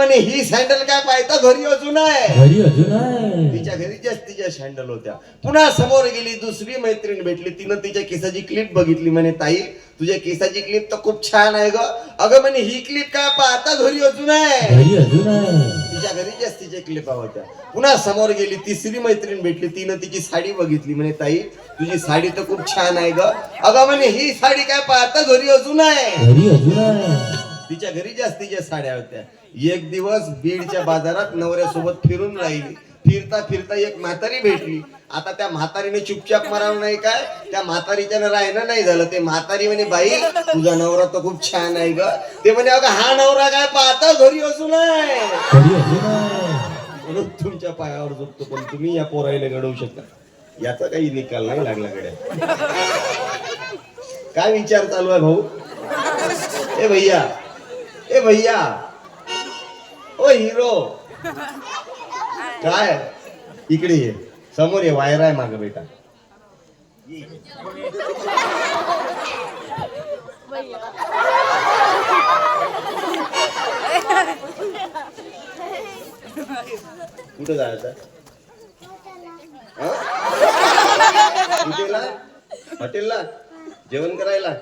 म्हणे ही सँडल काय पाहता घरी अजून आहे. घरी अजून आहे. तिच्या घरी तिच्या सँडल होत्या. पुन्हा समोर गेली, दुसरी मैत्रीण भेटली. तिनं तिच्या केसाची क्लिप बघितली. म्हणे ताई तुझ्या केसाची क्लिप तर खूप छान आहे ग. अगं म्हणे ही क्लिप काय पाहता घरी अजून आहे. घरी अजून आहे. तिच्या घरी तिच्या क्लिपा होत्या. पुन्हा समोर गेली, तिसरी मैत्रीण भेटली. तिनं तिची साडी बघितली. म्हणे ताई तुझी साडी तर खूप छान आहे ग. अगं म्हणे ही साडी काय पाहता घरी अजून आहे. घरी अजून आहे. तिच्या घरी तिच्या साड्या होत्या. एक दिवस बीडच्या बाजारात नवऱ्यासोबत फिरून राहिली. फिरता फिरता एक म्हातारी भेटली. आता त्या म्हातारीने चुपचाप मारावं नाही काय, त्या म्हातारीच्या राहणं नाही झालं. ते म्हातारी म्हणे बाई तुझा नवरा तर खूप छान आहे ग. ते म्हणे अगं हा नवरा काय पाहता घरी अजून आहे. घरी अजून आहे. म्हणून तुमच्या पायावर झोपतो, पण तुम्ही या पोराईला घडवू शकता. याचा काही निकाल नाही लागला गड्या. काय विचार चालू आहे भाऊ. ए भैया, ए भैया, ओ हिरो, काय इकडे ये, समोर ये, वायर आहे माग बेटा. कुठं जायचं. हॉटेलला, हॉटेलला जेवण करायला.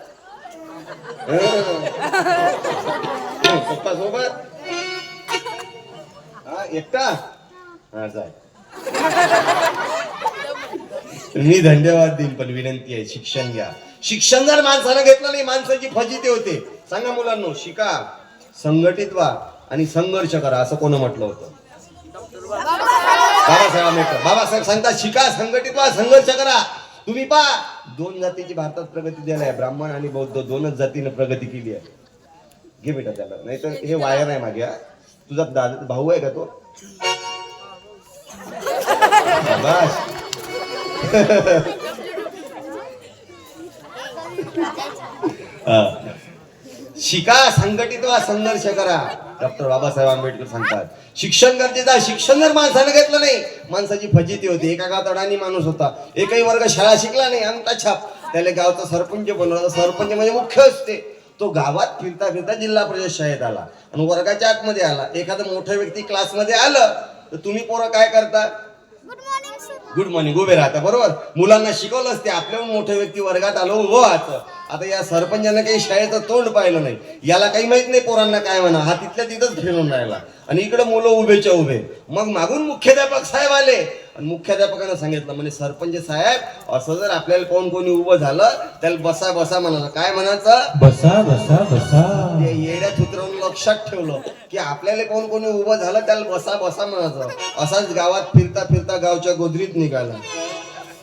पप्पा सोबत. हा एकटा. हा जाय. मी धन्यवाद देईन, पण विनंती आहे शिक्षण घ्या. शिक्षण जर माणसानं घेतलं नाही माणसाची फजिती होते. सांगा मुलांनो, शिका, संघटित व्हा आणि संघर्ष करा, असं कोण म्हटलं होतं. बाबासाहेब आंबेडकर. बाबासाहेब सांगतात शिका, संघटित व्हा, संघर्ष करा. तुम्ही पहा दोन जातीची भारतात प्रगती झाली आहे. ब्राह्मण आणि बौद्ध दोनच जातीने प्रगती केली आहे. घे बेटा त्याला, नाही तर हे वायर आहे माझ्या. तुझा दादा भाऊ आहे का तो. बस. शिका, संघटित व्हा, संघर्ष करा. डॉक्टर बाबासाहेब आंबेडकर सांगतात शिक्षण गरजेचं आहे. शिक्षण जर माणसानं घेतलं नाही माणसाची फजिती होती. एका गावात अडाणी माणूस होता. एकही वर्ग शाळा शिकला नाही, अंगठा छाप. त्याला गावचा सरपंच बनवला. सरपंच म्हणजे मुख्य असते. तो गावात फिरता फिरता जिल्हा परिषद शाळेत आला आणि वर्गाच्या आतमध्ये आला. एखादं मोठं व्यक्ती क्लासमध्ये आलं तर तुम्ही पोरं काय करता. गुड मॉर्निंग उभे राहता. बरोबर. मुलांना शिकवलं असते आपल्याहून मोठे व्यक्ती वर्गात आलो उभं व्हायचं. आता या सरपंचानं काही शाळेचं तोंड पाहिलं नाही. याला काही माहित नाही पोरांना काय म्हणा. हा तिथल्या तिथंच फिरून राहिला आणि इकडे मुलं उभेच्या उभे. मग मागून मुख्याध्यापक साहेब आले आणि मुख्याध्यापकानं सांगितलं म्हणे सरपंच साहेब असं जर आपल्याला कोणी उभं झालं त्याला बसा बसा म्हणाला. काय म्हणायचं. बसा बसा बसा. ते येड्यात उतरवून लक्षात ठेवलं की आपल्याला कोणी उभं झालं त्याला बसा बसा म्हणायचं. असाच गावात फिरता फिरता गावच्या गोदरीत निघाला.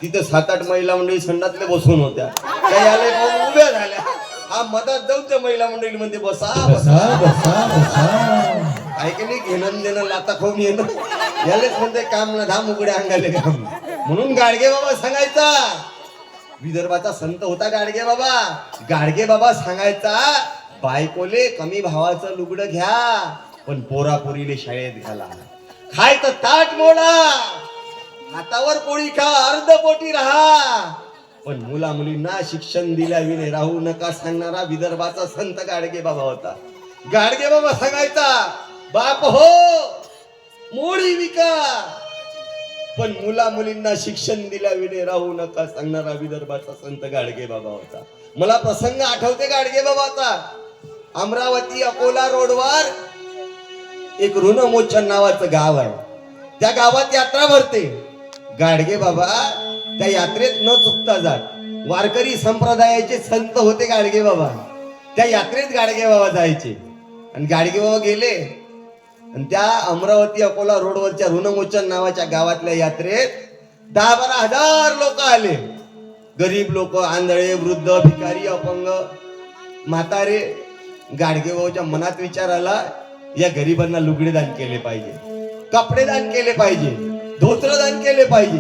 तिथे 7-8 महिला मंडळी संडातले बसून होत्या. त्या याले कोण उभ्या झाल्या. हा मधात जाऊन त्या महिला मंडळी मध्ये बसा बसा बसा बसा. ऐकली घेणं देणं लाता खाऊन येणं. यालेच म्हणते काम ना धाम उघड्या अंगाले काम. म्हणून गाडगे बाबा सांगायचा, विदर्भाचा संत होता गाडगे बाबा. गाडगे बाबा सांगायचा बायकोले कमी भावाचं लुगडं घ्या पण पोरापोरीले शाळेत घाला. खाय तर ताट मोडा, हातावर पोळी खा, अर्ध पोटी राहा, पण मुला मुलींना शिक्षण दिल्याविने राहू नका सांगणारा विदर्भाचा संत गाडगे बाबा होता. गाडगे बाबा सांगायचा बाप हो मोडी विका पण मुला मुलींना शिक्षण दिल्याविने राहू नका सांगणारा विदर्भाचा संत गाडगे बाबा होता. मला प्रसंग आठवते गाडगे बाबाचा. अमरावती अकोला रोडवर एक ऋणमोचन नावाचं गाव आहे. त्या गावात यात्रा भरते. गाडगे बाबा त्या यात्रेत न चुकता जात. वारकरी संप्रदायाचे संत होते गाडगे बाबा. त्या यात्रेत गाडगे बाबा जायचे आणि गाडगे बाबा गेले आणि त्या अमरावती अकोला रोडवरच्या ऋणमोचन नावाच्या गावातल्या यात्रेत 10-12 हजार लोक आले. गरीब लोक, आंधळे, वृद्ध, भिकारी, अपंग, म्हातारे. गाडगे बाबाच्या मनात विचार आला या गरिबांना लुगडे दान केले पाहिजे, कपडे दान केले पाहिजे, धोत्र दान केले पाहिजे.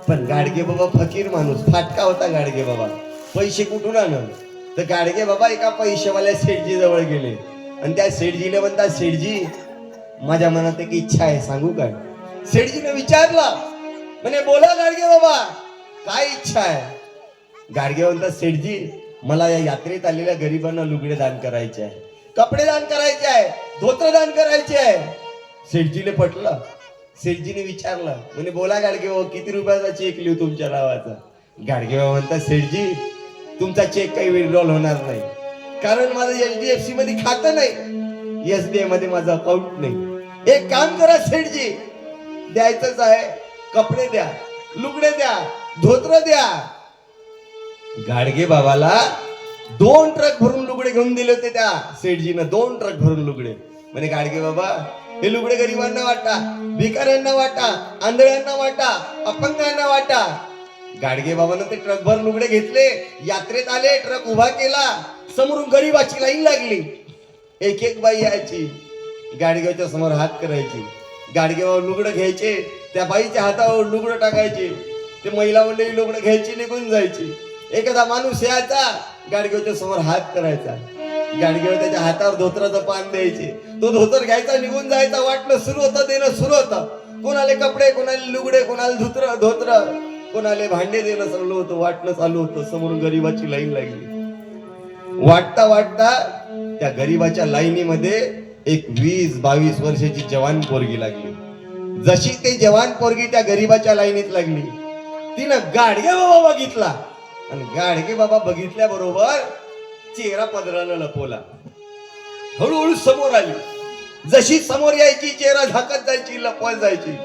पण गाडगे बाबा फकीर माणूस, फाटका होता गाडगे बाबा. पैसे कुठून आणून. तर गाडगे बाबा एका पैसेवाल्या सेठजी जवळ गेले आणि त्या सेठजीने म्हणतात सेठजी माझ्या मनात एक इच्छा आहे सांगू काय. सेठजीने विचारलं म्हणे बोला गाडगे बाबा काय इच्छा आहे. गाडगे म्हणतात सेठजी मला या यात्रेत आलेल्या गरिबांना लुगडे दान करायचे आहे. कपडे दान करायचे आहे, धोत्र दान करायचे आहे. सेठजीने पटलं. सेठजीने विचारलं, म्हणे बोला गाडगे भाऊ, किती रुपयाचा चेक लिहू तुमच्या नावाचा? गाडगे भाऊ म्हणतात, सेठजी तुमचा चेक काही विड्रॉल होणार नाही, कारण माझं HDFC मध्ये खातं नाही, SBI मध्ये माझं अकाउंट नाही. एक काम करा सेठजी, द्यायचंच आहे, कपडे द्या, लुगडे द्या, धोत्र द्या. गाडगे बाबाला 2 ट्रक भरून लुगडे घेऊन दिले होते त्या सेठजीनं, 2 ट्रक भरून लुगडे. म्हणे गाडगे बाबा, हे लुगडे गरिबांना वाटा, भिकाऱ्यांना वाटा, आंधळ्यांना वाटा, अपंगांना वाटा. गाडगे बाबांना ते ट्रकभर लुगडे घेतले, यात्रेत आले, ट्रक उभा केला, समोरून गरीबाची लाईन लागली. एक एक बाई यायची, गाडगेच्या समोर हात करायची. गाडगे बाबा लुगडं घ्यायचे, त्या बाईच्या हातावर लुगडं टाकायचे, ते महिला मंडळी लुगडं घ्यायची, निघून जायची. एखादा माणूस यायचा, गाडगेच्या समोर हात करायचा, गाडगेवर त्याच्या हातावर धोत्राचं पान द्यायचे, तो धोतर घ्यायचा, निघून जायचा. वाटणं सुरू होतं, देणं सुरू होतं. कोणाले कपडे, कोणाले लुगडे, कोणाला धोत्र, कोणाले भांडे देणं चालू होतं, वाटणं चालू होतं. समोरून गरीबाची लाईन लागली. वाटता वाटता त्या गरीबाच्या लाईनीमध्ये एक 20-22 वर्षाची जवान पोरगी लागली. जशी ते जवान पोरगी त्या गरीबाच्या लाईनीत लागली, तिनं गाडगे बाबा बघितला, आणि गाडगे बाबा बघितल्या बरोबर चेहरा पदरानं लपवला. हळूहळू समोर आली. जशी समोर यायची, चेहरा झाकत जायची, लपवत जायची.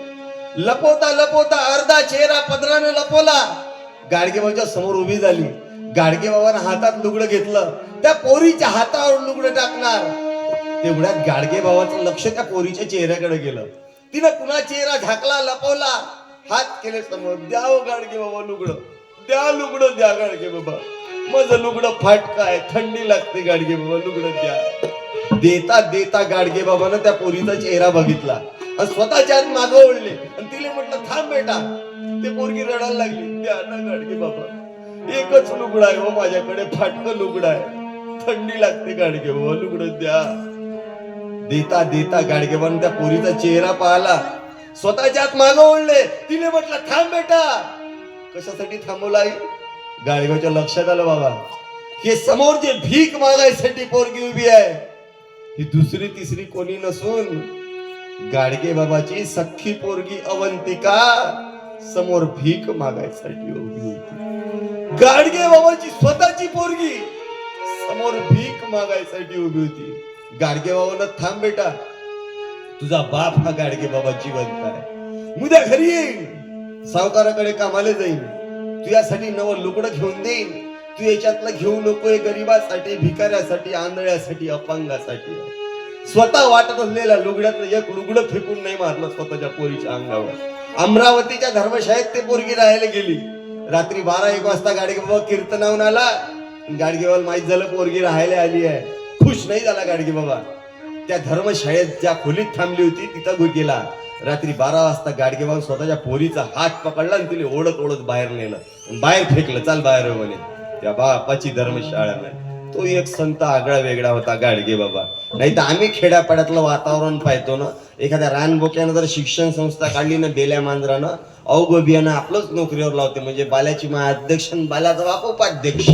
लपवता लपवता अर्धा चेहरा पदरानं लपवला. गाडगे बाबाच्या समोर उभी झाली. गाडगे बाबानं हातात लुगडं घेतलं, त्या पोरीच्या हातावर लुगडं टाकणार. तेवढ्यात गाडगे बाबाचं लक्ष त्या पोरीच्या चेहऱ्याकडे गेलं. तिनं पुन्हा चेहरा झाकला, लपवला, हात केले समोर. द्या हो गाडगे बाबा लुगडं, द्या लुगडं, द्या गाडगे बाबा, माझं लुगडं फाटक आहे, थंडी लागते, गाडगे बाबा लुगडं द्या. देता देता गाडगे बाबानं त्या पोरीचा चेहरा बघितला आणि स्वतःच्या हात मागं ओढले आणि तिला म्हटलं, थांब बेटा. ते पोरगी रडायला लागली, द्या ना गाडगे बाबा, एकच लुगडं आहे हो माझ्याकडे, फाटक लुगडं आहे, थंडी लागते, गाडगे बाबा लुगडं द्या. देता देता गाडगे बाबानं त्या पोरीचा चेहरा पाहिला, स्वतःच्या हात मागं ओढले. तिने म्हटलं, थांब बेटा. कशासाठी थांबवला आई? गाडगेच्या लक्षात आलं, बाबा हे समोर जे भीक मागायसाठी पोरगी उभी आहे, ही दुसरी तिसरी कोणी नसून गाडगे बाबाची सख्खी पोरगी अवंतिका समोर भीक मागायसाठी उभी होती. गाडगे बाबाची स्वतःची पोरगी समोर भीक मागायसाठी उभी होती. गाडगे बाबांना, थांब बेटा, तुझा बाप हा गाडगे बाबा जिवंत आहे, उद्या घरी येईल, सावकाराकडे कामाला जाईल, तू यासाठी नवं लुगडं घेऊन देईन, तू याच्यातलं घेऊ नको, गरीबासाठी, भिकाऱ्यासाठी, आंधळ्यासाठी, अपंगासाठी. स्वतः वाटत असलेल्या लुगड्यातलं एक लुगडं फेकून नाही मारलं स्वतःच्या पोरीच्या अंगावर. अमरावतीच्या धर्मशाळेत ते पोरगी राहायला गेली. रात्री 12-1 वाजता गाडगे बाबा कीर्तनावून आला. गाडगे बाबाला माहित झालं पोरगी राहायला आली आहे. खुश नाही झाला गाडगे बाबा. त्या धर्मशाळेत ज्या खोलीत थांबली होती तिथं गेला. रात्री 12 वाजता गाडगे बाबा स्वतःच्या पोरीचा हात पकडला आणि तिला ओढत ओढत बाहेर नेलं, बाहेर फेकलं. चाल बाहेर म्हणे. त्या बापाची धर्मशाळा नाही. तो एक संत आगळा वेगळा होता गाडगे बाबा. नाही तर आम्ही खेड्यापाड्यातलं वातावरण पाहतो ना, एखाद्या रानबोक्यानं जर शिक्षण संस्था काढली ना, बेल्या मांजरानं, अवघ बियाणं आपलंच नोकरीवर लावते. म्हणजे बाल्याची मा अध्यक्ष, बाल्याचा बाप उपाध्यक्ष,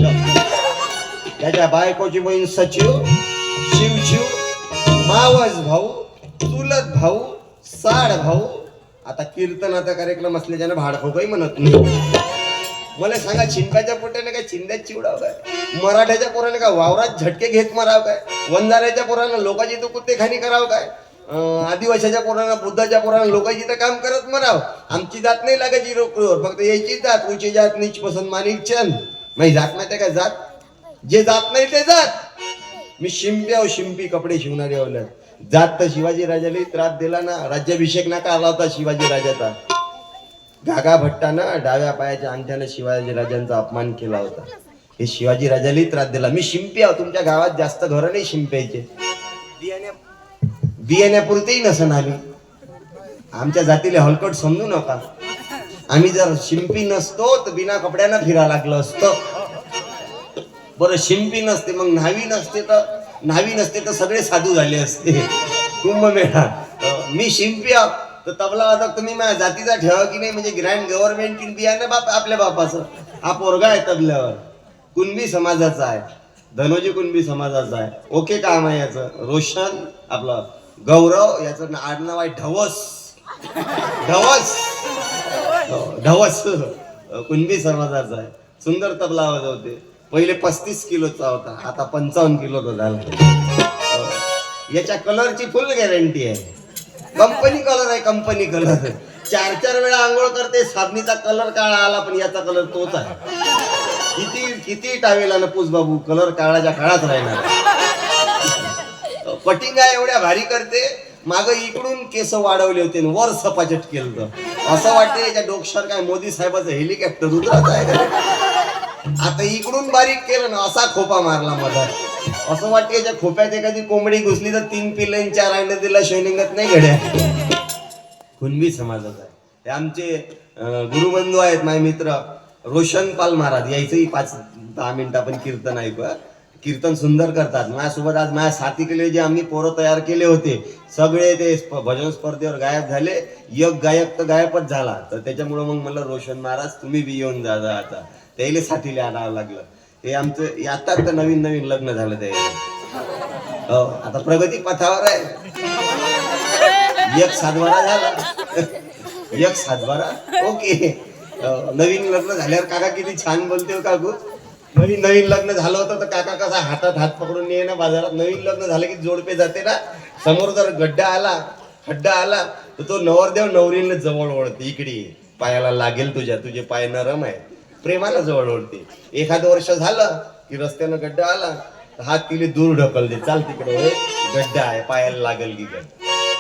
त्याच्या बायकोची बहीण सचिव, शिवशिव, मावस भाऊ, चुलत भाऊ, साड भाऊ. आता कीर्तनाचा कार्यक्रम असल्याच्यानं भाडखो काही म्हणत नाही. मला सांगा, चिंप्याच्या पोट्याने काय चिंध्यात चिवडाव काय? मराठ्याच्या पोराने काय वावरात झटके घेत मराव काय? वंजाऱ्याच्या पोरानं लोकांची तो कुत्तेखानी करावं काय? आदिवासीच्या पोरानं, बुद्धाच्या पोरानं लोकांची तर काम करत मराव. आमची जात नाही लागायची रोकडीवर, फक्त यायची जात, उची जात, नीच पसंत, मानिक चंद. माझी जात माहिती काय? जात जे जात नाही ते जात. मी शिंप्या शिंपी कपडे शिवणारे आवल्यात. जात तर शिवाजी राजाला त्रास दिला ना. राज्याभिषेक नका आला होता शिवाजी राजाचा. घागा भट्टानं डाव्या पायाच्या अंगठ्यानं शिवाजी राजांचा अपमान केला होता. हे शिवाजी राजालाही त्रास दिला. मी शिंप्या, तुमच्या गावात जास्त घरं नाही शिंप्याचे. बियाण्यापुरतेही नसन आली. आमच्या जातीला हलकट समजू नका. आम्ही जर शिंपी नसतो तर बिना कपड्यानं फिरा लागलं असतं. बरं शिंपी नसते मग न्हावी नसते तर सगळे साधू झाले असते. कुंभमेळा. मी शिंप्या तर तबला वादक तुम्ही माझ्या जातीचा ठेवा की नाही, म्हणजे ग्रँड गव्हर्नमेंट बियाणं बाप आपल्या बापाचं. हा पोरगा आहे तबल्यावर, कुणबी समाजाचा आहे. धनोजी कुणबी समाजाचा आहे. ओके काम आहे याचं. रोशन आपलं गौरव याचं आडनाव आहे ढवस. ढवस ढवस कुणबी समाजाचा आहे. सुंदर तबला वाजवते. पहिले 35 किलोचा होता, आता 55 किलोचा झाला. याच्या कलरची फुल गॅरंटी आहे. कंपनी कलर आहे, कंपनी कलर. 4 वेळा आंघोळ करते, साबणीचा कलर काळा आला पण याचा कलर तोच आहे. किती टावेला न पूस बाबू, कलर काळाच्या काळात राहणार. पटिंगा एवढ्या भारी करते. माग इकडून केस वाढवले होते आणि वर सपाचट केलं तर असं वाटतं याच्या डोक्यावर काय मोदी साहेबाचं हेलिकॉप्टर उतरत आहे का. आता इकडून बारीक केलं ना, असा खोपा मारला मला. असं वाटतं याच्या खोप्यात एखादी कोंबडी घुसली तर 3 पिल्ले 4 अंडे दिला शिवलिंगात नाही घड्या. कुणबी समाजाचा आहे. ते आमचे गुरुबंधू आहेत, माझे मित्र रोशनपाल महाराज. यायचंही 5-10 मिनिटं आपण कीर्तन ऐकू. कीर्तन सुंदर करतात. माझ्यासोबत आज माझ्या साथीकडे जे आम्ही पोरं तयार केले होते सगळे ते भजन स्पर्धेवर गायब झाले. एक गायक तर गायबच झाला. तर त्याच्यामुळं मग म्हणलं रोशन महाराज तुम्ही बी येऊन जा आता. त्याला साथीला आणावं लागलं. हे आमचं आता तर नवीन लग्न झालं ते. आता प्रगती पथावर आहे. एक सातबारा झाला. एक सातबारा ओके. नवीन लग्न झाल्यावर काका किती छान बोलते काकू. नवीन लग्न झालं होतं तर काका कसा हातात हात पकडून ये ना बाजारात. नवीन लग्न झालं की जोडपे जाते ना. समोर जर खड्डा आला तर तो नवरदेव नवरीला जवळ ओढते. इकडे पायाला लागेल तुझे पाय नरम आहे. प्रेमाला जवळ ओढते. एखादं वर्ष झालं की रस्त्यानं गड्डा आला तर हात तिले दूर ढकलते. चाल तिकडे गड्डा आहे, पायाला लागेल की काय.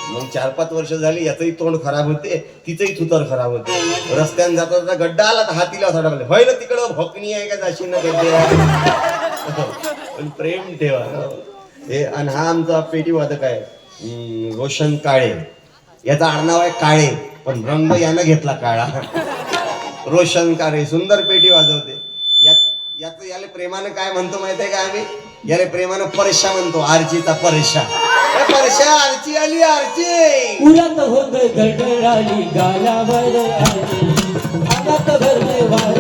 मग 4-5 वर्ष झाली याचंही तोंड खराब होते, तिचंही थुतर खराब होते. रस्त्याने जाता जाता गड्डा आला तर हातीला असा ढकलते. होय ना तिकडं भोकणी आहे का जाशी ना गड्डे. पण प्रेम ठेवा. हे आणि हा आमचा पेटी वादक आहे रोशन काळे. याचा आडनाव आहे काळे पण रंग यानं घेतला काळा. रोशन काळे सुंदर पेटी वाजवते. याला प्रेमानं काय म्हणतो माहित आहे का आम्ही. याला प्रेमानं परशा म्हणतो. आरचीचा परशा. परशा आरची आली आरची. उडत होत गडगडाली गालावर आली. हातात भरले वार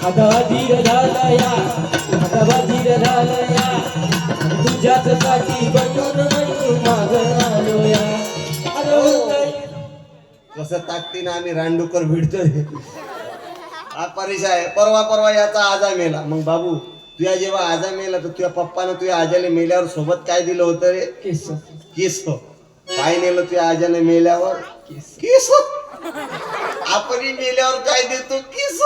आता धीर झाला या, आता धीर झाला या. तुझ्याच साठी बनून माग आलो या. कसं ताकदीनं आम्ही रानडुकर भिडतोय. हा परेशा आहे. परवा याचा आजा मेला. मग बाबू तुझ्या जेव्हा आजा मेला तर तुझ्या पप्पानं तुझ्या आजाला मेल्यावर सोबत काय दिलं होतं रे. किस. काय नेलं तुझ्या आजाने मेल्यावर. किस. आपणही मेल्यावर काय देतो. किस.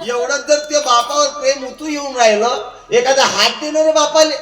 एवढं जर त्या बापावर प्रेम उतू येऊन राहिलं एखादा हात देणार रे बापाले